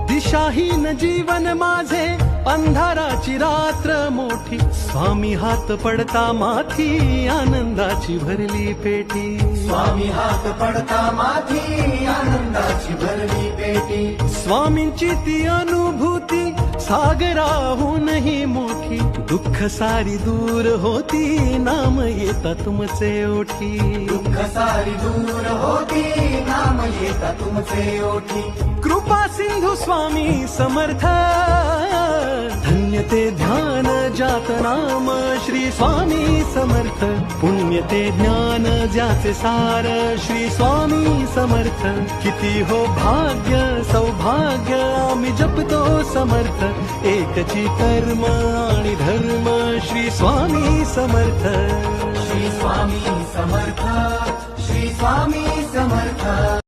दिशाहीन जीवन माझे अंधाराची रात्र मोठी, स्वामी हात पडता माथी आनंदाची भरली पेटी. स्वामी हात पडता माथी आनंदाची भरली पेटी. स्वामींची ती अनुभूती सागराहूनही मोठी, दुःख सारी दूर होती नाम येता तुमचे ओठी. दुःख सारी दूर होती नाम येता तुमचे ओठी. कृपा सिंधू स्वामी समर्थ, धन्य ते ध्यान जात नाम श्री स्वामी समर्थ. पुण्य ते ज्ञान ज्याचे सार श्री स्वामी समर्थ. किती हो भाग्य सौभाग्य आम्ही जपतो समर्थ, एकची कर्म आणि धर्म श्री स्वामी समर्थ. श्री स्वामी समर्थ, श्री स्वामी समर्थ.